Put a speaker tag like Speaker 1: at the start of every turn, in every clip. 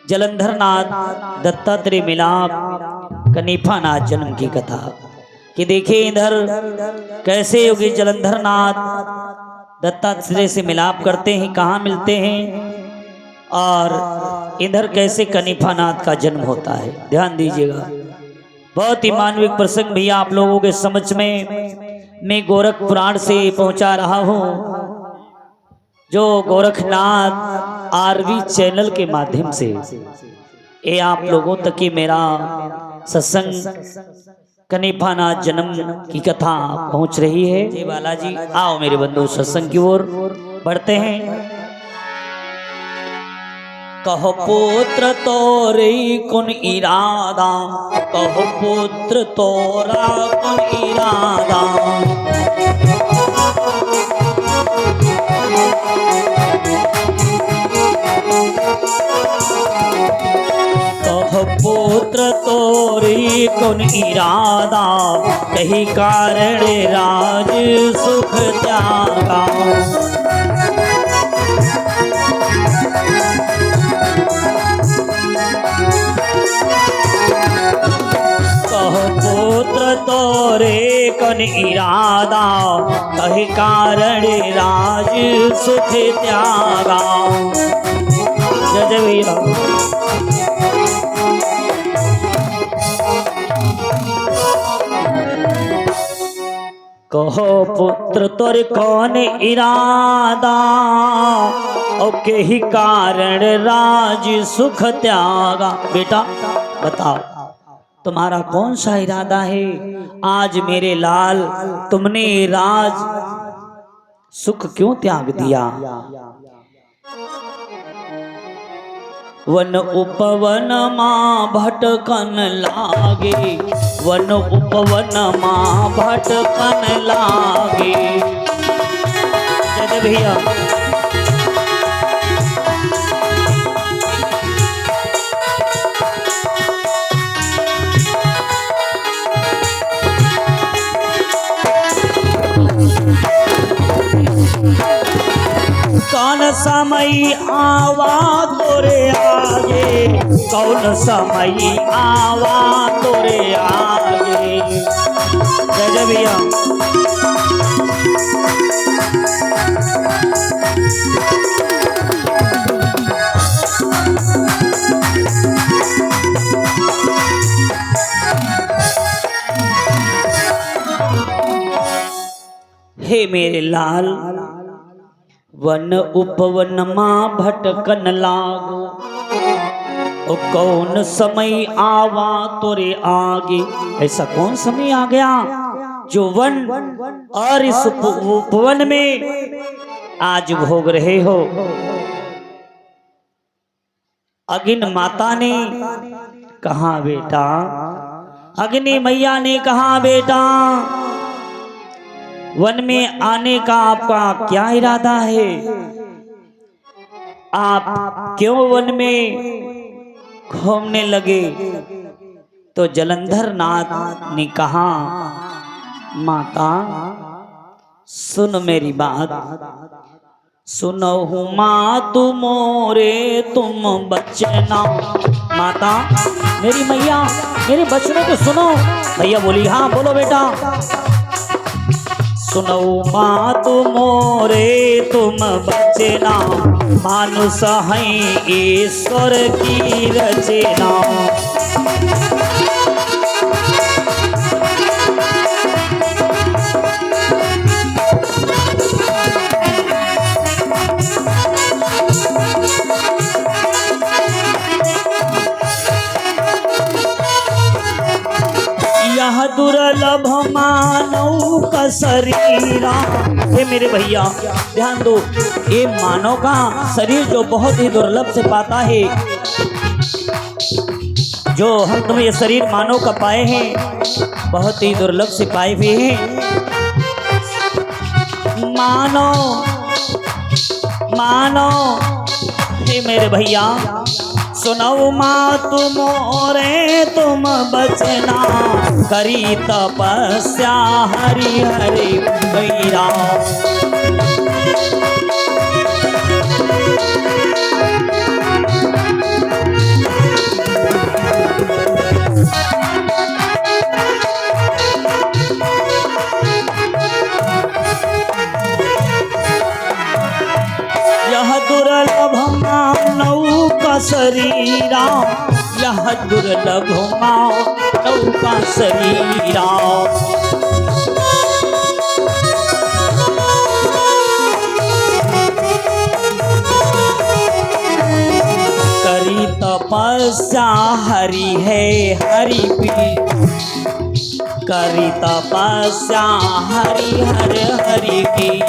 Speaker 1: जलंधर नाथ दत्तात्रेय मिलाप कनीफा नाथ जन्म की कथा कि देखिए इधर कैसे योगी जलंधर नाथ दत्तात्रेय से मिलाप करते हैं, कहाँ मिलते हैं और इधर कैसे कनीफा नाथ का जन्म होता है। ध्यान दीजिएगा, बहुत ही मानविक प्रसंग भैया आप लोगों के समझ में मैं गोरख पुराण से पहुंचा रहा हूं, जो गोरखनाथ आरवी चैनल के माध्यम से ये आप लोगों तक की मेरा सत्संग कनीफा नाथ जन्म की कथा पहुंच रही है। जय बालाजी, आओ मेरे बंधु सत्संग की ओर बढ़ते हैं। कहो पुत्र तोरे कुन इरादा, कहो पुत्र तोरा कुन इरादा, कहो पुत्र तोरी कुन इरादा, कही कारण राज सुख त्यागा। कहो पुत्र तोरे कन इरादा, कही कारण राज सुख त्यागा। जय जय भैया। कहो पुत्र तोर कौन इरादा, और के ही कारण राज सुख त्यागा। बेटा बताओ तुम्हारा कौन सा इरादा है, आज मेरे लाल तुमने राज सुख क्यों त्याग दिया। वन उपवन माँ भटकन लागे, वन उपवन माँ भटकन लागे। जय भैया। कौन समय आवा तोरे आगे, कौन समय आवा तोरे आगे। जय जय भैया। हे मेरे लाल वन उपवन माँ भटकन लागो, ओ कौन समय आवा तोरे आगे। ऐसा कौन समय आ गया जो वन और इस उपवन में आज भोग रहे हो। अग्नि माता ने कहा बेटा, अग्नि मैया ने कहा बेटा, वन में आने का आपका क्या इरादा है, आप क्यों वन में घूमने लगे। तो जलंधर नाथ ने कहा माता सुन मेरी बात, सुनो माँ तुम मोरे तुम बचना। माता मेरी मैया मेरे बचनों को सुनो। भैया बोली हाँ बोलो बेटा। सुनो माँ तुम मोरे तुम बचना, मानुष हैं ईश्वर की रचना। यह दुर्लभ मानव का शरीरा। ये मेरे भैया ध्यान दो, ये मानव का शरीर जो बहुत ही दुर्लभ से पाता है, जो हम तुम्हें ये शरीर मानव का पाए हैं बहुत ही दुर्लभ से पाए हुए हैं। मानो मानो हे मेरे भैया सुनो माँ तुम मोरे तुम बचना, करी तपस्या हरि हरि भैरा। शरीरा यह दुर्लभ मानव का शरीरा। करी तपस्या हरि है हरि पी, करी तपस्या हरि हर हरि की।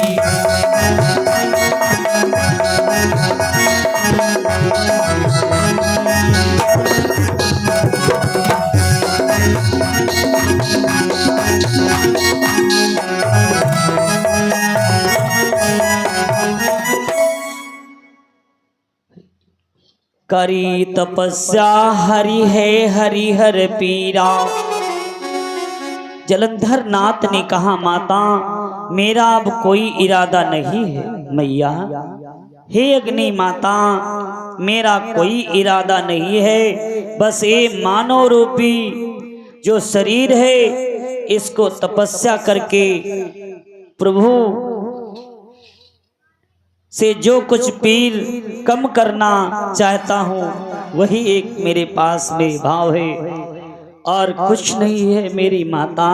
Speaker 1: करी तपस्या हरि है हरि हर पीरा। जलंधर नाथ ने कहा माता मेरा अब कोई इरादा नहीं है मैया। हे अग्नि माता मेरा कोई इरादा नहीं है, बस ये मानव रूपी जो शरीर है इसको तपस्या करके प्रभु से जो कुछ पीर कम करना चाहता हूँ वही एक मेरे पास में भाव है और कुछ नहीं है मेरी माता।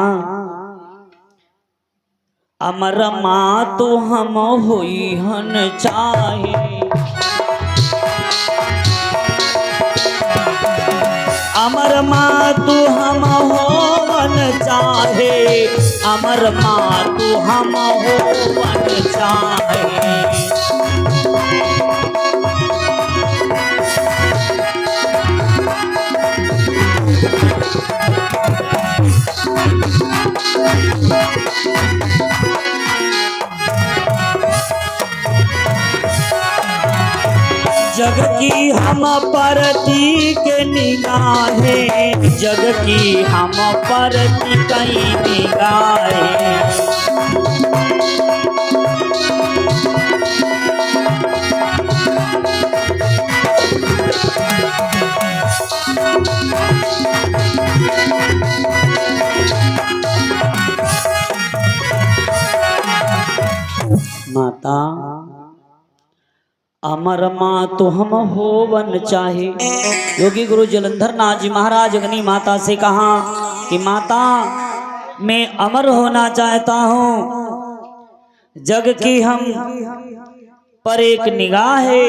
Speaker 1: अमर माँ तो हम होई हन चाहे, अमर माँ तू हम होवन चाहे, अमर माँ तू हम होवन चाहे। जग की हम परती के निगाहें, जग की हम परती कई निगाहें। माता अमर माँ तो हम होवन चाहे। योगी गुरु जलंधर नाथ जी महाराज अग्नि माता से कहा कि माता मैं अमर होना चाहता हूँ, जग की हम पर एक निगाह है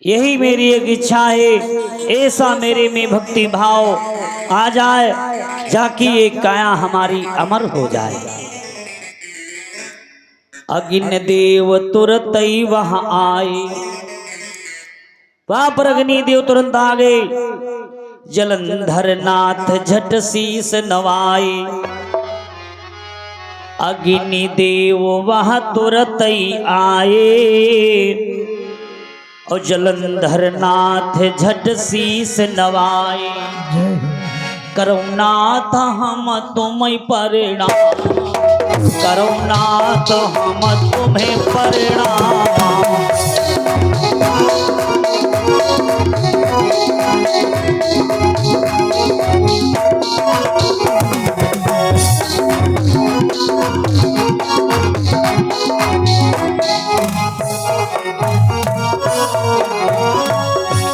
Speaker 1: यही मेरी एक इच्छा है। ऐसा मेरे में भक्ति भाव आ जाए जाकि एक काया हमारी अमर हो जाए। अग्नि देव तुरंत ही वहां आए, वहां पर अग्नि देव तुरंत आ गए। जलंधर नाथ झट शीस नवाए, अग्नि देव वहां तुरंत ही आए और जलंधर नाथ झट शीस नवाए। करुणाथ हम तुम्हें परिणाम, करुणाथ हम तुम्हें परिणाम।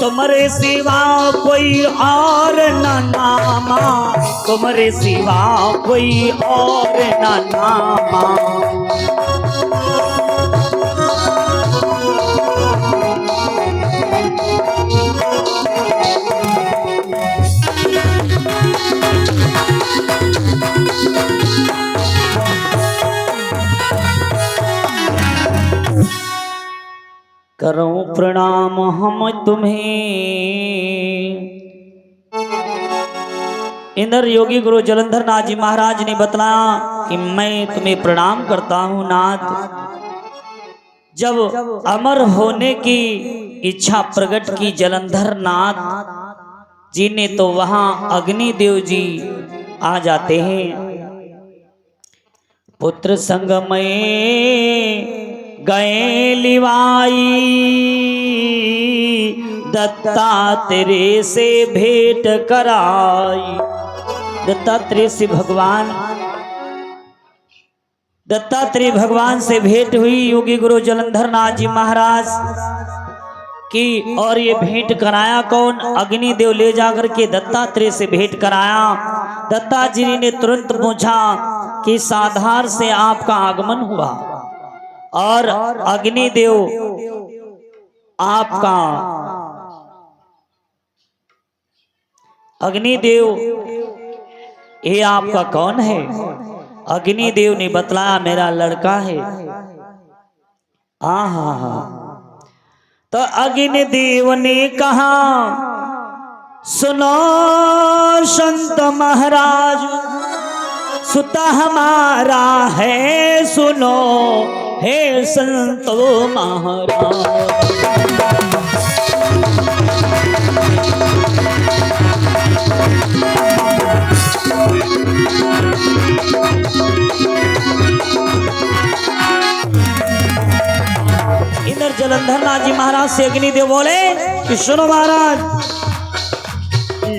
Speaker 1: तुम्हारे सिवा कोई और न नामा, तुम्हारे सिवा कोई और न नामा। करूं प्रणाम हम तुम्हें। इधर योगी गुरु जलंधर नाथ जी महाराज ने बतलाया कि मैं तुम्हें प्रणाम करता हूं नाथ। जब अमर होने की इच्छा प्रकट की जलंधर नाथ जी ने तो वहां अग्निदेव जी आ जाते हैं। पुत्र संग में गए लिवाई, दत्तात्रेय से भेंट कराई। दत्तात्रेय से दत्तात्रेय भगवान से भेंट हुई। योगी गुरु जलंधर नाथ जी महाराज कि और ये भेंट कराया कौन? अग्निदेव ले जाकर के दत्तात्रेय से भेंट कराया। दत्ताजी ने तुरंत पूछा कि साधार से आपका आगमन हुआ और अग्निदेव आपका अग्निदेव ये आपका कौन है? अग्निदेव ने बतलाया मेरा लड़का है। हाँ, तो अग्निदेव ने कहा सुनो संत महाराज, सुता हमारा है सुनो हे संतो महाराज। इधर जलंधर नाथ जी महाराज से अग्निदेव बोले कि सुनो महाराज,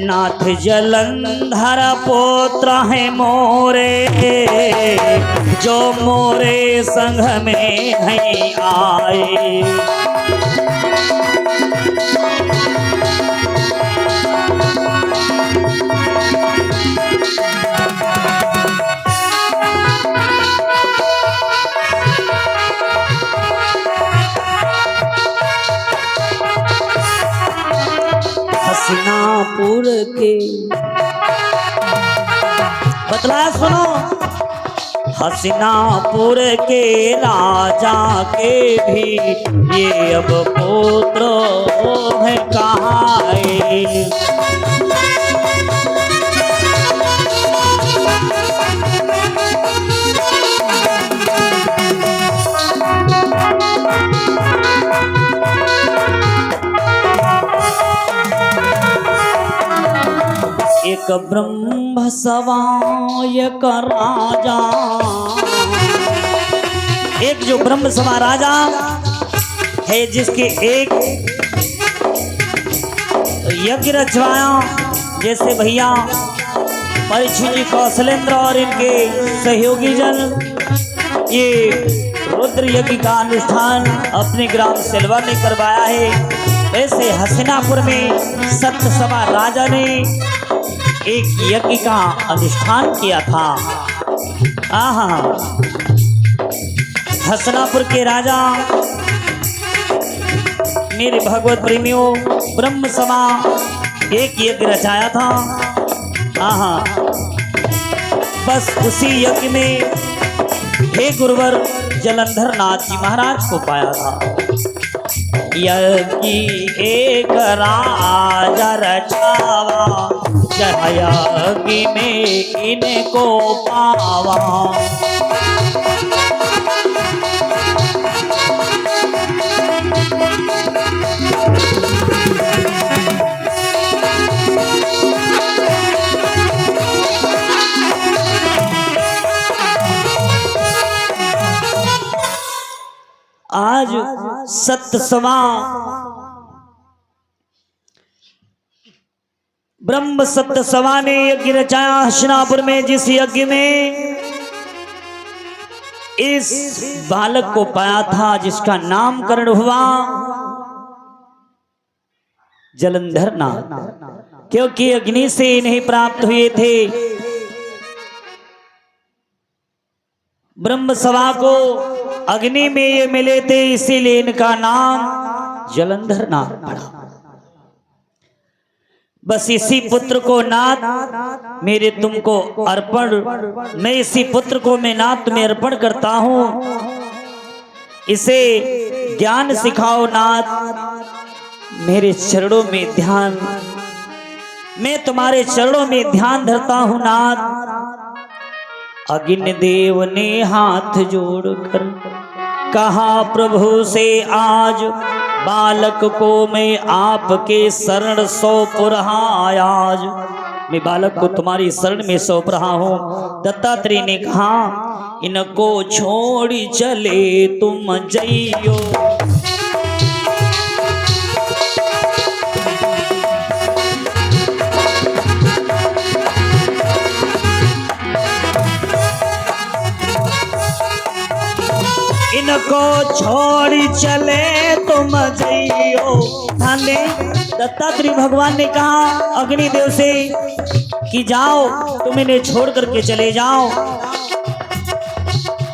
Speaker 1: नाथ जलंधर पुत्र है मोरे, जो मोरे संग में है आए। हसनापुर के बतलाया सुनो, हसनापुर के राजा के भी ये अब पुत्र है कहाँ? एक ब्रह्म सवाय का राजा, एक जो ब्रह्म सभा राजा है जिसके एक यज्ञ रचवाया, जैसे भैया परीक्षित जी, कौशलेंद्र और इनके सहयोगी जन ये रुद्र यज्ञ का अनुष्ठान अपने ग्राम सेलवा ने करवाया है। वैसे हसनापुर में सत्य सभा राजा ने एक यज्ञ का अनुष्ठान किया था। हसनापुर के राजा मेरे भगवत प्रेमियों ब्रह्म सभा एक यज्ञ रचाया था। बस उसी यज्ञ में हे गुरुवर जलंधर नाथ जी महाराज को पाया था। यज्ञ एक राजा रचावा, यज्ञ में इनको पावा। आज सत्य सभा ब्रह्म सत्य सभा ने यज्ञ रचाया हसनापुर में, जिस यज्ञ में इस बालक को पाया था जिसका नामकरण हुआ जलंधर नाथ, क्योंकि अग्नि से इन्हें प्राप्त हुए थे। ब्रह्म सभा को अग्नि में ये मिले थे, इसीलिए इनका नाम जलंधर नाथ पड़ा। बस इसी पुत्र को नाथ मेरे तुमको अर्पण, मैं इसी पुत्र को मैं नाथ तुम्हें अर्पण करता हूँ। इसे ज्ञान सिखाओ नाथ, मेरे चरणों में ध्यान, मैं तुम्हारे चरणों में ध्यान धरता हूँ नाथ। अग्निदेव ने हाथ जोड़कर कहा प्रभु से आज बालक को मैं आपके शरण सौंप रहा, आज मैं बालक को तुम्हारी शरण में सौंप रहा हूँ। दत्तात्रेय ने कहा इनको छोड़ चले तुम जइयो, इनको छोड़ चले तुम जइयो। भगवान ने दत्तात्रेय भगवान ने कहा अग्निदेव से कि जाओ तुम इन्हें छोड़ करके चले जाओ,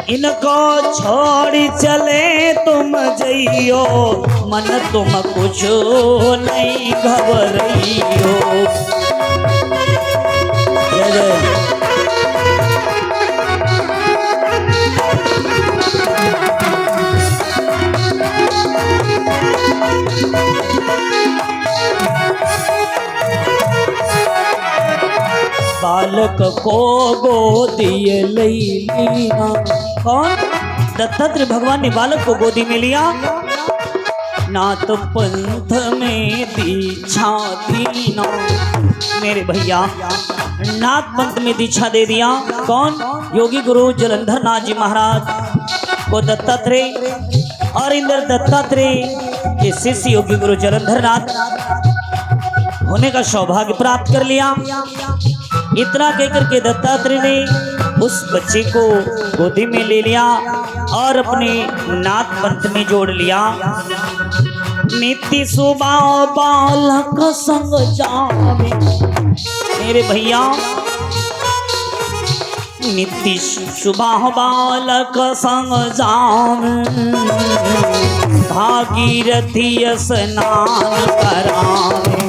Speaker 1: इनको छोड़ चले तुम जइयो, मन तुम कुछ नहीं घबराइयो। जय जय। बालक को गोदी लिया, कौन? दत्तात्रेय भगवान ने बालक को गोदी में लिया। नाथ पंथ में दीक्षा दीना, मेरे भैया नाथ पंथ में दीक्षा दे दिया। कौन? योगी गुरु जलंधर नाथ जी महाराज को दत्तात्रेय और इंद्र दत्तात्रेय के शिष्य योगी गुरु जलंधर नाथ होने का सौभाग्य प्राप्त कर लिया। इतना कहकर के दत्तात्रेय ने उस बच्चे को गोदी में ले लिया और अपने नाथ पंथ में जोड़ लिया। नित्य सुबह बालक संग जावे, मेरे भैया नित्य सुबह बालक संग जावे, भागीरथी स्नान करावे।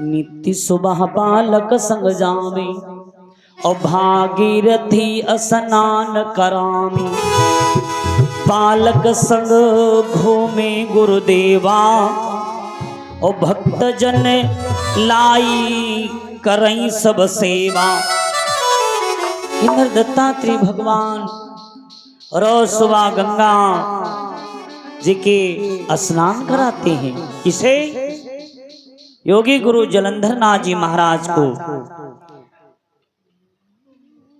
Speaker 1: नित्य सुबह बालक संग जावे और भागीरथी स्नान करावे, बालक संग घूमे गुरुदेवा और भक्त जन लाई करई सब सेवा। इंद्र दत्तात्रेय भगवान रोज सुबह गंगा जी के स्नान कराते हैं। किसे? योगी गुरु जलंधर नाथ जी महाराज को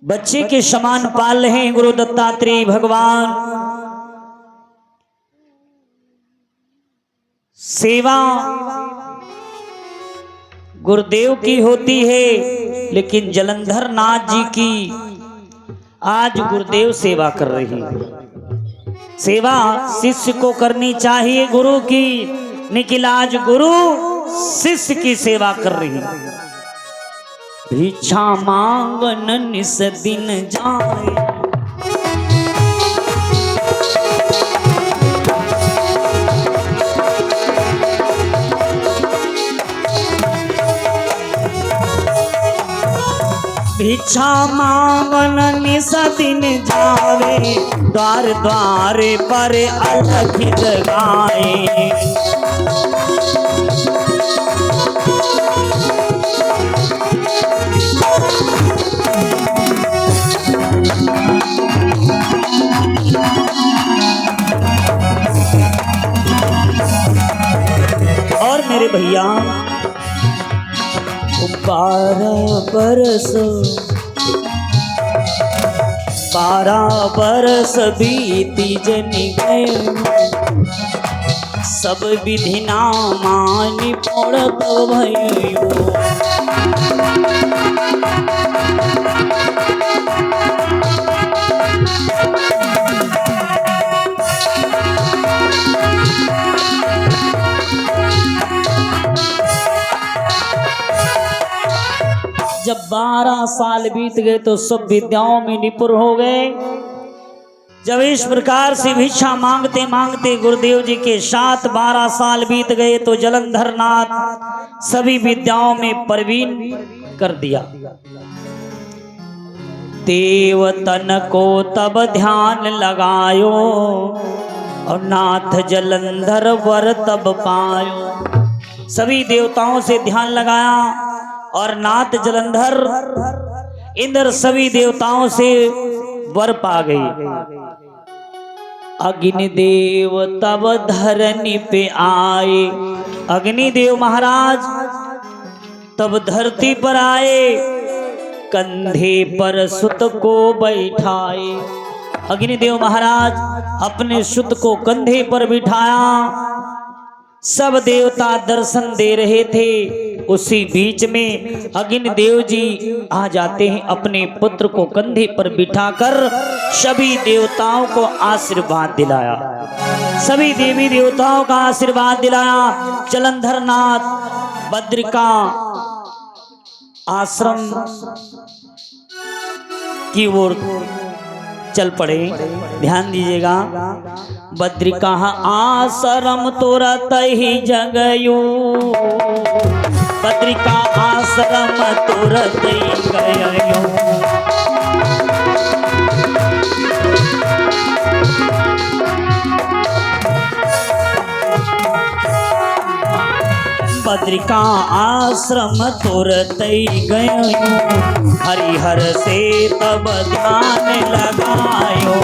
Speaker 1: बच्चे के समान पाल रहे हैं गुरु दत्तात्रेय भगवान। सेवा गुरुदेव की होती है, लेकिन जलंधर नाथ जी की आज गुरुदेव सेवा कर रहे हैं। सेवा शिष्य को करनी चाहिए गुरु की, लेकिन आज गुरु शिष्य की सेवा कर रही है। भिक्षा मांगन निस दिन जाए, भिक्षा मांगन निस दिन जावे, द्वार द्वारे पर अलख जगाए। और मेरे भैया 12 बरस बीती जनी गए, सब विधि ना मानी पड़त भयो। जब 12 साल बीत गए तो सब विद्याओं में निपुण हो गए। जब इस प्रकार से भिक्षा मांगते मांगते गुरुदेव जी के साथ 12 साल बीत गए तो जलंधर नाथ सभी विद्याओं में प्रवीण कर दिया। देवतन को तब ध्यान लगायो और नाथ जलंधर वर तब पायो। सभी देवताओं से ध्यान लगाया और नाथ जलंधर इंद्र सभी देवताओं से वर पा गई। अग्निदेव तब धरनी पे आए, अग्निदेव महाराज तब धरती पर आए, कंधे पर सुत को बैठाए। अग्निदेव महाराज अपने सुत को कंधे पर बिठाया, सब देवता दर्शन दे रहे थे। उसी बीच में अग्निदेव जी आ जाते हैं, अपने पुत्र को कंधे पर बिठाकर सभी देवताओं को आशीर्वाद दिलाया, सभी देवी देवताओं का आशीर्वाद दिलाया। जलंधरनाथ बद्रिका आश्रम की ओर चल पड़े। ध्यान दीजिएगा, बद्रिका आश्रम तुरत ही जगयो, बद्रिका आश्रम तुरत ही गयो। बद्रिका आश्रम तुरत ही गयो, हरिहर से तब ध्यान लगायो।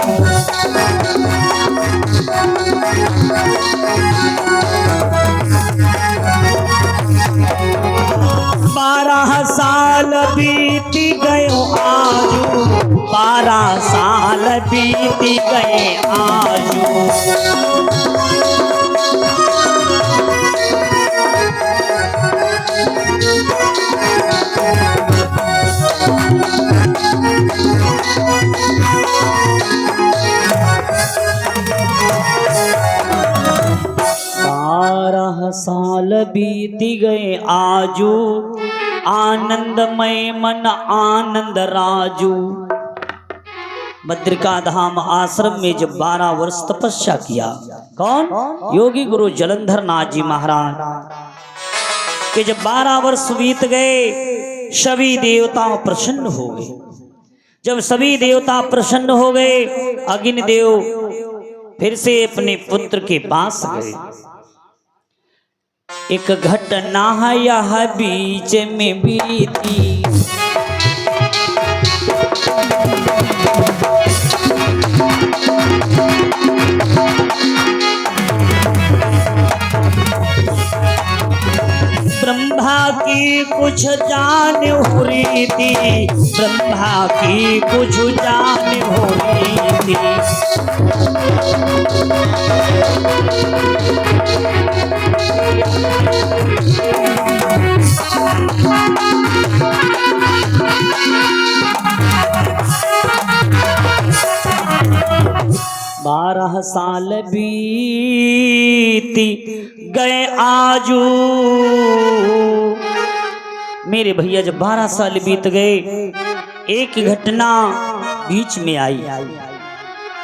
Speaker 1: 12 साल बीत गयो आजू, 12 साल बीत गए आजू। 12 साल बीत गए आजू, आनंदमय मन आनंद राजू। बद्रिका धाम आश्रम में जब 12 वर्ष तपस्या किया, कौन? योगी गुरु जलंधर नाथ जी महाराज के जब 12 वर्ष बीत गए, सभी देवता प्रसन्न हो गए। जब सभी देवता प्रसन्न हो गए, अग्निदेव फिर से अपने पुत्र के पास गए। एक घटना यह बीच में बीती, ब्रह्मा की कुछ जान हो रही थी, ब्रह्मा की कुछ जान हो रही थी। बारह साल बीती गए आजू। मेरे भैया जब 12 साल बीत गए, एक घटना बीच में आई।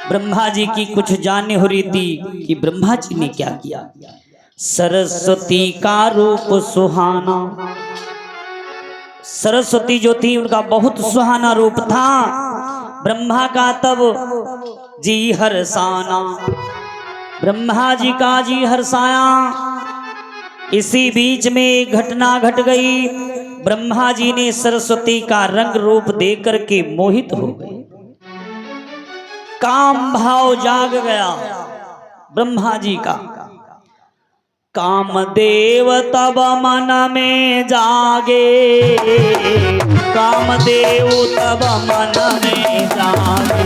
Speaker 1: ब्रह्मा जी की कुछ जानने हो रही थी कि ब्रह्मा जी ने क्या किया। सरस्वती का रूप सुहाना, सरस्वती जो थी उनका बहुत सुहाना रूप था। ब्रह्मा का तब जी हरसाना, ब्रह्मा जी का जी हरसाया। इसी बीच में एक घटना घट गई। ब्रह्मा जी ने सरस्वती का रंग रूप देकर के मोहित हो गए, काम भाव जाग गया ब्रह्मा जी का। कामदेव तब मन में जागे, कामदेव तब मन में जागे।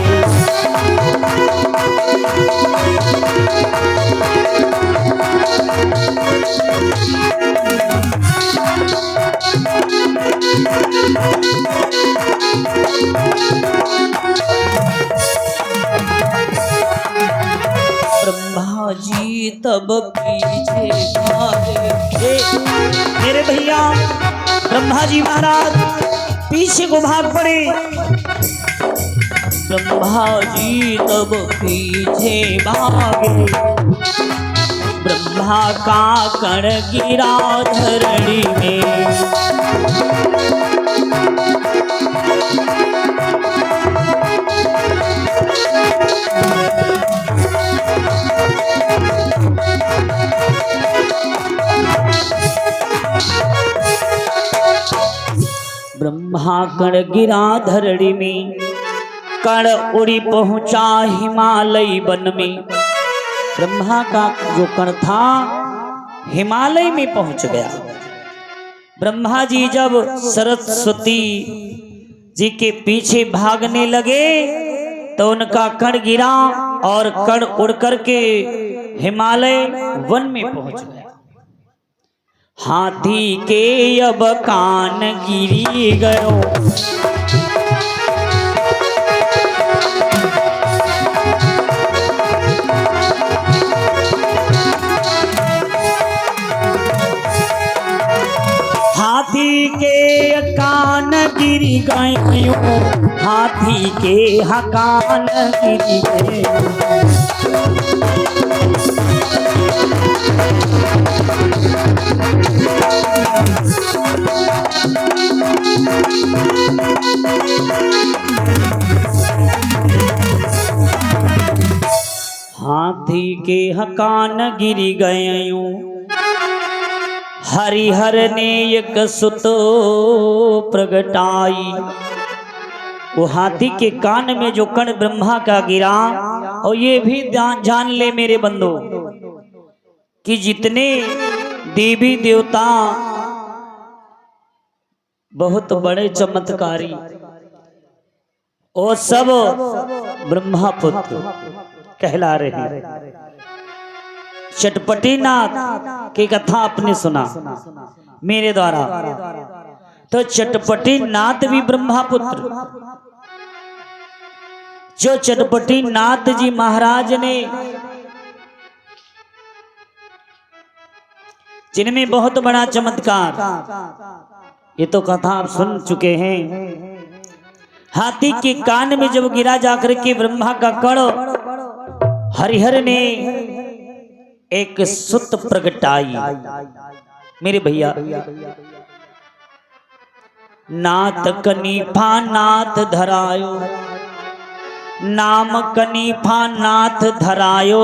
Speaker 1: ब्रह्मा जी तब पीछे भागे। मेरे भैया ब्रह्मा जी महाराज पीछे को भाग पड़े। ब्रह्मा जी तब पीछे भागे, ब्रह्मा का कण गिरा धरणी में। ब्रह्मा कण गिरा धरणी में, कण उड़ी पहुंचा हिमालय वन में। ब्रह्मा का जो कण था हिमालय में पहुंच गया। ब्रह्मा जी जब सरस्वती जी के पीछे भागने लगे तो उनका कण गिरा और कण उड़ करके हिमालय वन में पहुंच गया। हाथी के अब कान गिरी गयो, हाथी के कान गिरी गयो, हाथी के कान गिरी गयो। हाथी के कान गिरी गयो, हरिहर ने एक सुत प्रगटाई। वो हाथी के कान में जो कण ब्रह्मा का गिरा, और ये भी जान ले मेरे बंधु कि जितने देवी देवता बहुत बड़े चमत्कारी, वो सब ब्रह्मा पुत्र कहला रहे हैं। चटपटीनाथ की कथा आपने सुना मेरे द्वारा, तो चटपटीनाथ भी ब्रह्मा पुत्र। जो चटपटीनाथ जी महाराज ने, जिनमें बहुत बड़ा चमत्कार, ये तो कथा आप सुन चुके हैं। हाथी के कान में जब गिरा जाकर के ब्रह्मा का कण, हरिहर ने एक सुत प्रगटाई। मेरे भैया, नाथ कनीफा नाथ धरायो, नाम कनीफा नाथ धरायो,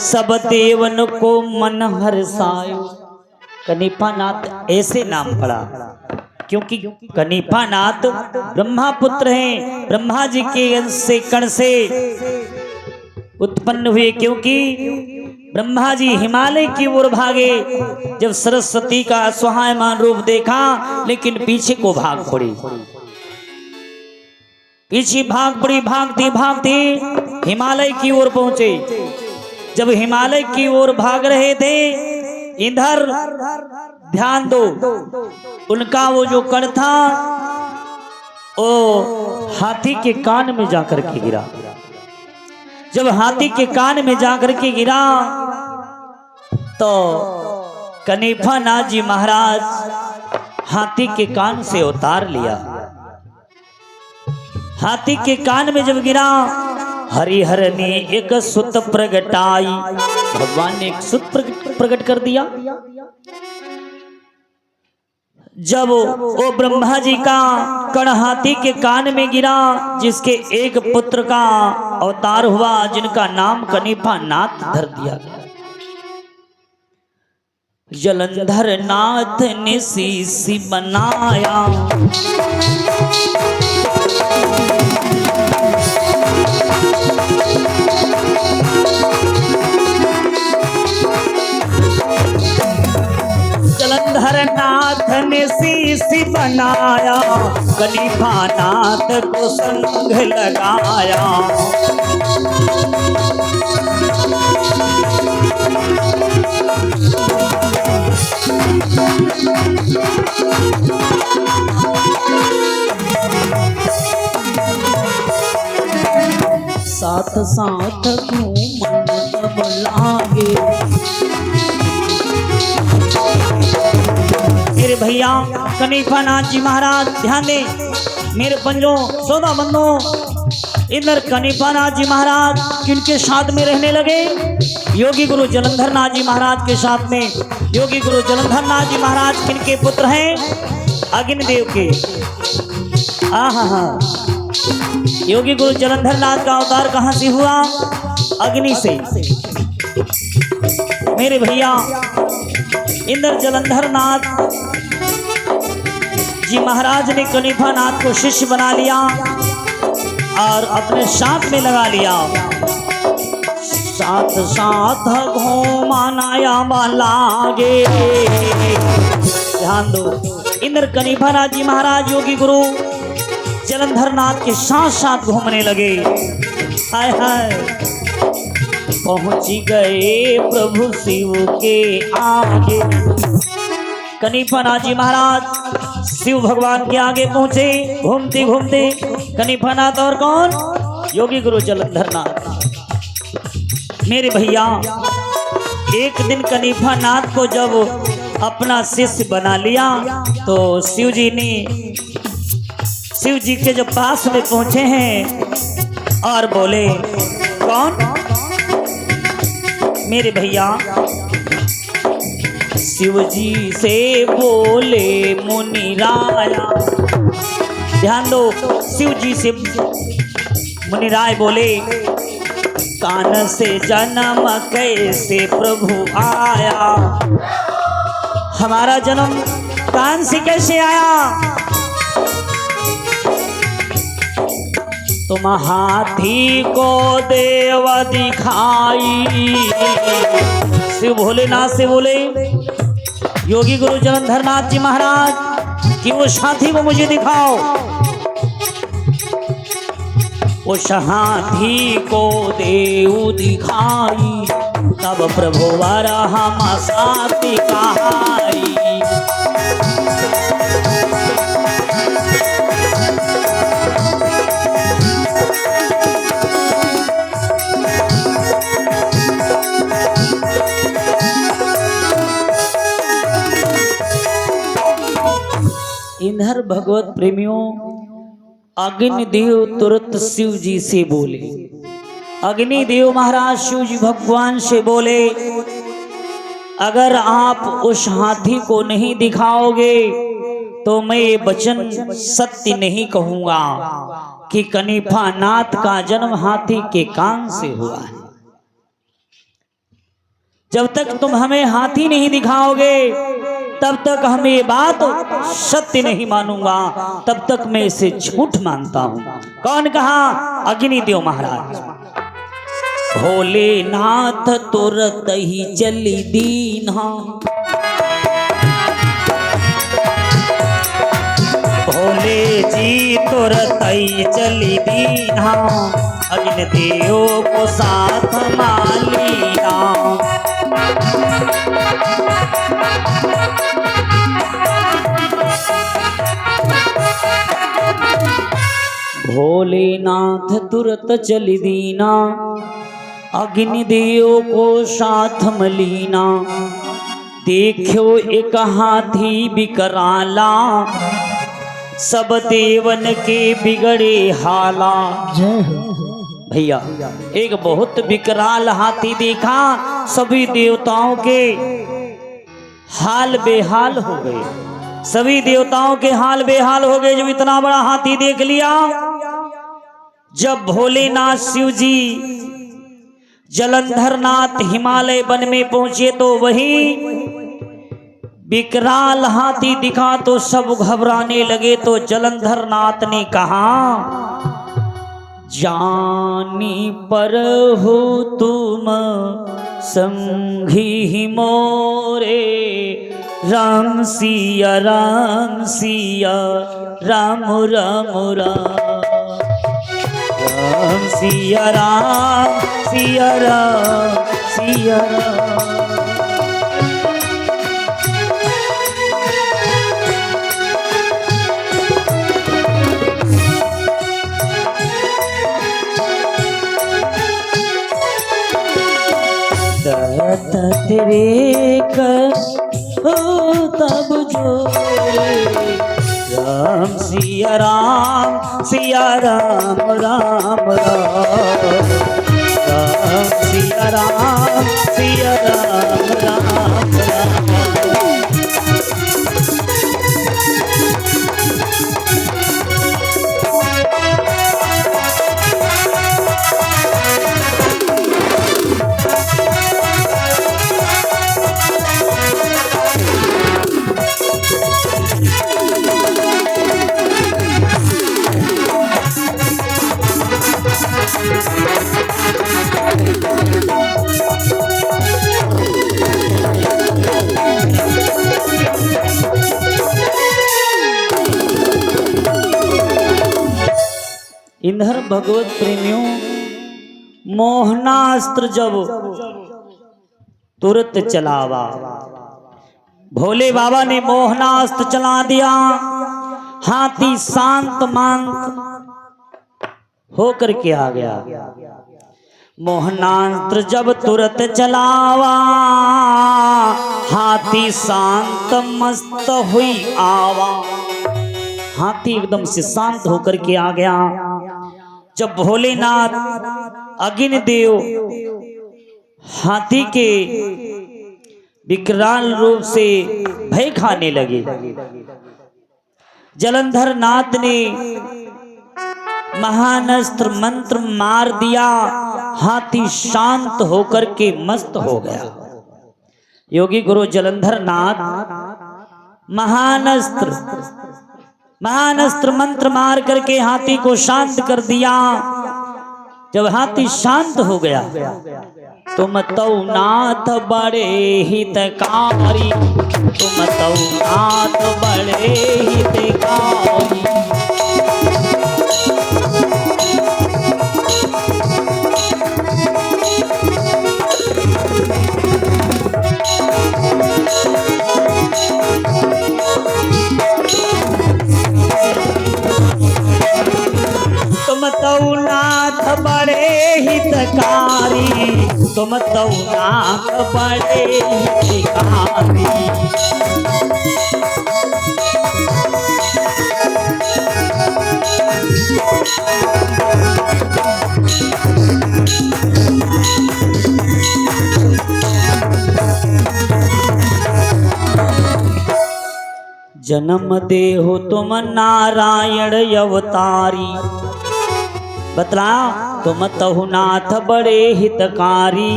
Speaker 1: सब देवन को मन हर्षायो। कनीफा नाथ ऐसे नाम पड़ा क्योंकि कनीफा नाथ ब्रह्मा पुत्र हैं, ब्रह्मा जी के अंश से कण से उत्पन्न हुए। क्योंकि ब्रह्मा जी हिमालय की ओर भागे, जब सरस्वती का सुहायमान रूप देखा, लेकिन पीछे को भाग पड़ी, पीछे भाग पड़ी। भागती भागती हिमालय की ओर पहुंचे। जब हिमालय की ओर भाग रहे थे, इधर ध्यान दो, उनका वो जो कण था वो हाथी के कान में जाकर के गिरा। जब हाथी के कान में जाकर के गिरा, तो कनीफा नाथ जी महाराज हाथी के कान से उतार लिया। हाथी के कान में जब गिरा, हरिहर ने एक सुत प्रगटाई। भगवान ने एक सुत प्रकट कर दिया। जब वो ब्रह्मा जी का कण हाथी के कान में गिरा, जिसके एक पुत्र का अवतार हुआ, जिनका नाम कनीफा नाथ धर दिया गया। जलंधर नाथ ने शीशी बनाया, जलंधर नाथ ने शीशी बनाया, कनीफा नाथ को संग लगाया। साथ साथ घूमन सब लागे। मेरे भैया कनीफा नाथ जी महाराज ध्यान दे, मेरे पंजों सौदा बंदों, इधर कनीफा नाथ जी महाराज किनके साथ में रहने लगे? योगी गुरु जलंधर नाथ जी महाराज के साथ में। योगी गुरु जलंधर नाथ जी महाराज किनके पुत्र हैं? अग्निदेव के। हाँ, योगी गुरु जलंधर नाथ का अवतार कहां से हुआ? अग्नि से। मेरे भैया इंद्र जलंधर नाथ जी महाराज ने कनीफा नाथ को शिष्य बना लिया और अपने साथ में लगा लिया। साथ साथ घूमानाया लागे। ध्यान दो, इंद्र कनीफा नाथ जी महाराज योगी गुरु जलंधर नाथ के साथ साथ घूमने लगे। हाय हाय पहुंच गए प्रभु शिव के आगे। कनिफानाथ जी महाराज शिव भगवान के आगे पहुंचे। घूमते घूमते कनिफानाथ और कौन? योगी गुरु जलंधर नाथ। मेरे भैया एक दिन कनिफानाथ को जब अपना शिष्य बना लिया तो शिव जी के जब पास में पहुंचे हैं और बोले, कौन? मेरे भैया शिव जी से बोले मुनिराया। ध्यान दो, शिव जी से मुनिराय बोले, कान से जन्म कैसे प्रभु आया? हमारा जन्म कान से कैसे आया? तुम हाथी को देव दिखाई। शिव भोलेनाथ से बोले, योगी गुरु जलंधर नाथ जी महाराज कि उस हाथी को मुझे दिखाओ। उस हाथी को देव दिखाई, तब प्रभु वरहम साथी कहाई। इधर भगवत प्रेमियों अग्निदेव तुरंत शिव जी से बोले। अग्निदेव महाराज शिव जी भगवान से बोले, अगर आप उस हाथी को नहीं दिखाओगे तो मैं ये वचन सत्य नहीं कहूंगा कि कनिफानाथ का जन्म हाथी के कान से हुआ है। जब तक तुम हमें हाथी नहीं दिखाओगे तब तक हमें ये बात सत्य नहीं मानूंगा, तब तक मैं इसे झूठ मानता हूं। कौन कहा? अग्निदेव महाराज। भोलेनाथ तुरत ही चली दीन्हा। भोले जी तुरत ही चली दीन्हा, अग्निदेव को साथ मालिया। भोलेनाथ तुरत चली दीना, अग्निदेव को साथ मलीना। देखो एक हाथी बिकराला, सब देवन के बिगड़े हाला। भैया एक बहुत विकराल हाथी देखा, सभी देवताओं के हाल बेहाल हो गए। सभी देवताओं के हाल बेहाल हो गए जब इतना बड़ा हाथी देख लिया। जब भोलेनाथ शिव जी जलंधर नाथ हिमालय वन में पहुंचे तो वही विकराल हाथी दिखा तो सब घबराने लगे। तो जलंधर नाथ ने कहा, जानी पर हो तुम संगी मोरे, राम सिया राम सिया राम राम राम, राम सिया राम सिया राम सिया राम। दत्त तेरे कर हो तब जो, राम सिया राम राम राम, राम सिया राम राम राम। इधर भगवत प्रेमियों मोहनास्त्र जब तुरंत चलावा, भोले बाबा ने मोहनास्त्र चला दिया। हाथी शांत मांत होकर के आ गया। मोहनास्त्र जब तुरंत चलावा, हाथी शांत मस्त हुई आवा। हाथी एकदम से शांत होकर के आ गया। जब भोलेनाथ अग्नि देव हाथी के विकराल रूप से भय खाने लगे, जलंधर नाथ ने महानस्त्र मंत्र मार दिया। हाथी शांत होकर के मस्त हो गया। योगी गुरु जलंधर नाथ महानस्त्र मंत्र मार करके हाथी को शांत कर दिया। जब हाथी शांत हो गया, तुम तो नाथ बड़े हितकारी, तुम तो नाथ बड़े हितकारी। तुम तो नाथ बड़े हितकारी, तुम तो नाथ बड़े हितकारी। जन्म देहो तुम नारायण अवतारी, बतला तुम तहु नाथ बड़े हितकारी।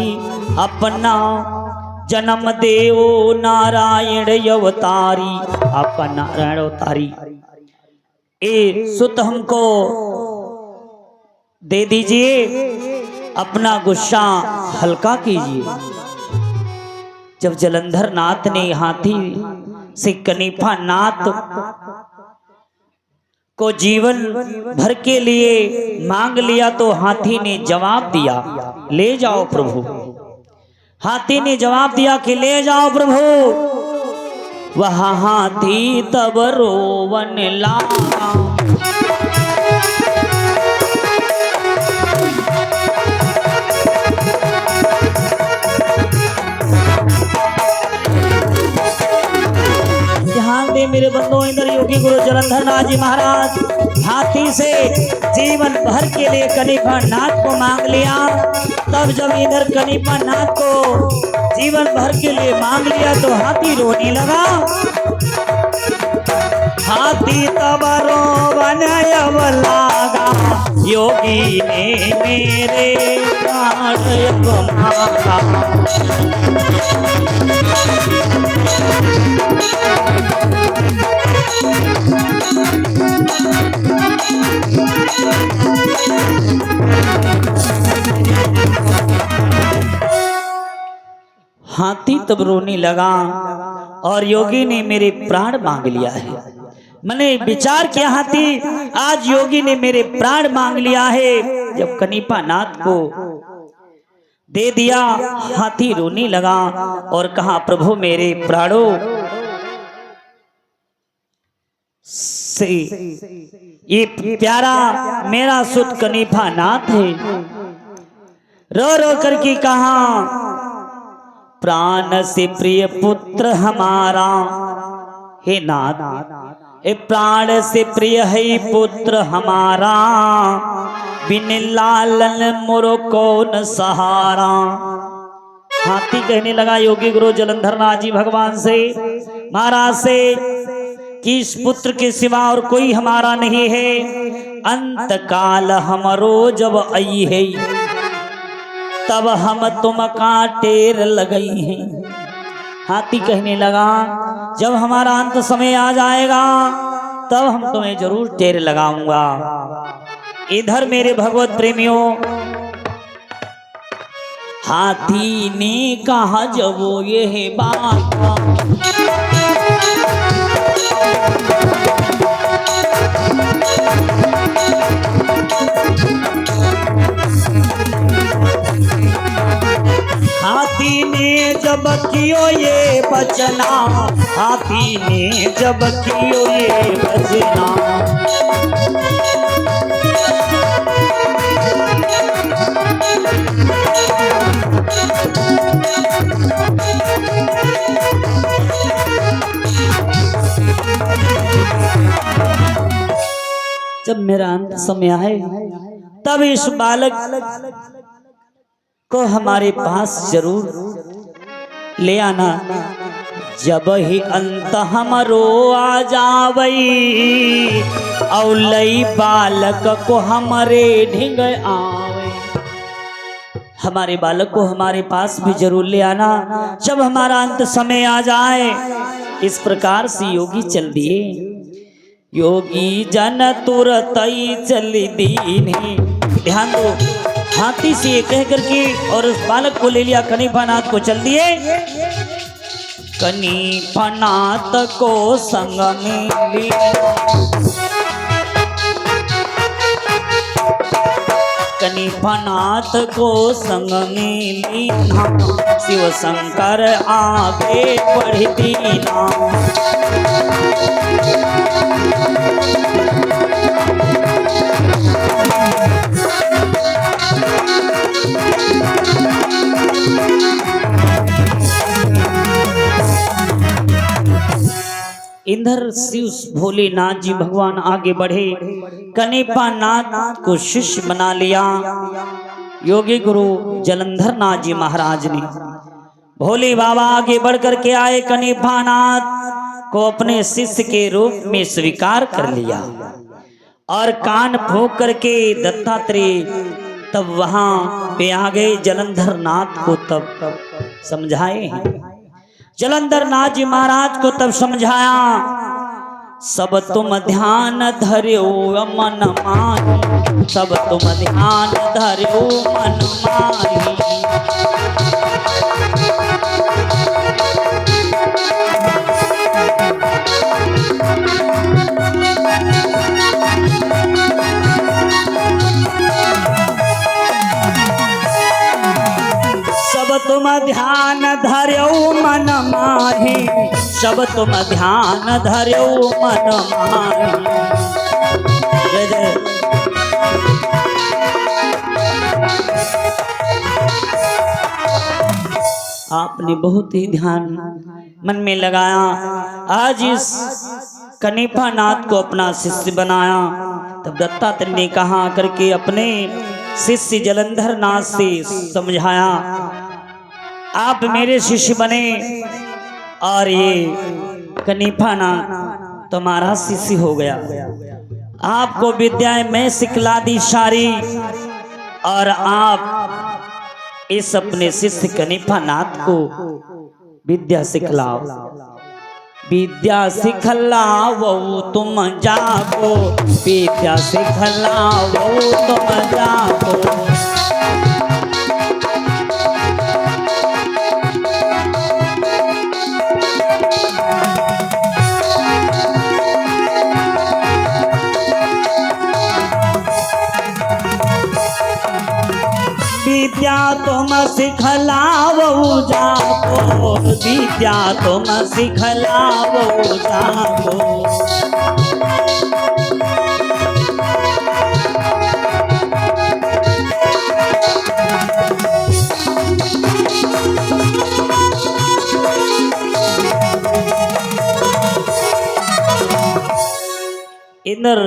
Speaker 1: अपना जन्म देवो नारायण अवतारी, अपना नारायण अवतारी। ए सुत हमको दे दीजिए, अपना गुस्सा हल्का कीजिए। जब जलंधर नाथ ने हाथी से कनीफा नाथ को जीवन भर के लिए मांग लिया, तो हाथी ने जवाब दिया, ले जाओ प्रभु। हाथी ने जवाब दिया कि ले जाओ प्रभु। वह हाथी तब रोवन लगा, मेरे बंधुओं, इधर योगी गुरु जलंधर नाथ जी महाराज हाथी से जीवन भर के लिए कनीफा नाथ को मांग लिया। तब जब इधर कनीफा नाथ को जीवन भर के लिए मांग लिया, तो हाथी रोने लगा। हाथी तब रोवन लगा, योगी ने मेरे प्राण को मांगा। हाथी तब रोने लगा और योगी ने मेरे प्राण मांग लिया है। मैंने विचार किया, हाथी आज योगी ने मेरे प्राण मांग लिया है। जब कनीफा नाथ को दे दिया, हाथी रोने लगा और कहा, प्रभु मेरे प्राणों से ये प्यारा मेरा सुत कनीफा नाथ है। रो रो करके कहा, प्राण से प्रिय पुत्र हमारा, हे नाथ ए प्राण से प्रिय है पुत्र हमारा, बिन लालन मोरो कौन सहारा। हाथी कहने लगा योगी गुरु जलंधर नाथ जी भगवान से, महाराज से, कि इस पुत्र के सिवा और कोई हमारा नहीं है। अंत काल हमरो जब आई है, तब हम तुम का टेर लगई है। हाथी कहने लगा, जब हमारा अंत समय आ जाएगा, तब हम तुम्हें जरूर टेर लगाऊंगा। इधर मेरे भगवत प्रेमियों, हाथी ने कहा जब वो ये बात, हाथी ने जब कियो ये बचना, हाथी ने जब कियो ये बचना। जब मेरा अंत समय आए तब इस बालक को हमारे पास जरूर ले आना। जब ही अंत हमरो आ जावई, औलई बालक को हमारे ढिंग आवे। हमारे बालक को हमारे पास भी जरूर ले आना जब हमारा अंत समय आ जाए। इस प्रकार से योगी चल दिए। योगी जन तुरत चल दीने। ध्यान दो, हाथी से कह करके और उस बालक को ले लिया, कनिफानाथ को चल दिए। कनिफानाथ को संग में लिया, कनिफानाथ को संग में लीना, शिव शंकर आगे बढ़ दीना। इधर शिव भोलेनाथ जी भगवान आगे बढ़े, कनिफानाथ को शिष्य बना लिया। योगी गुरु जलंधर नाथ जी महाराज ने भोले बाबा आगे बढ़ कर के आए, कनिफानाथ को अपने शिष्य के रूप में स्वीकार कर लिया और कान फूंक करके दत्तात्रेय तब वहां पे आ गए। जलंधर नाथ को तब समझाए हैं, जलंधर नाथ जी महाराज को तब समझाया। सब तुम ध्यान धर्यो मन माही, सब तुम ध्यान धर्यो मन माही। सब तुम ध्यान धर्यो मन माही, सब तुम ध्यान धर्यो मन माही। जय जय। आपने बहुत ही ध्यान मन में लगाया, आज इस कनिफानाथ को अपना शिष्य बनाया। तब दत्तात्रेय ने कहा करके अपने शिष्य जलंधर नाथ से समझाया, आप मेरे शिष्य बने और ये कनिफानाथ तुम्हारा शिष्य हो गया। आपको विद्याएं मैं सिखला दी सारी और आप इस अपने शिष्य कनिफानाथ को विद्या सिखलाओ। विद्या सिखलाओ तुम जागो, विद्या सिखलाओ तुम जागो। विद्या तुम सिखलाओ जागो, विद्या तुम सिखलाओ जागो। इधर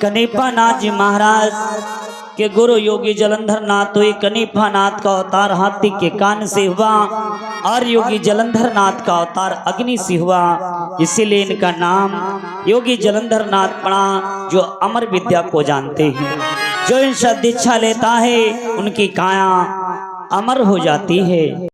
Speaker 1: कनिफानाथ जी महाराज के गुरु योगी जलंधर नाथ, तो एक कनिफानाथ का अवतार हाथी के कान से हुआ और योगी जलंधर नाथ का अवतार अग्नि से हुआ, इसीलिए इनका नाम योगी जलंधर नाथ पड़ा। जो अमर विद्या को जानते हैं, जो इनसे दीक्षा लेता है उनकी काया अमर हो जाती है।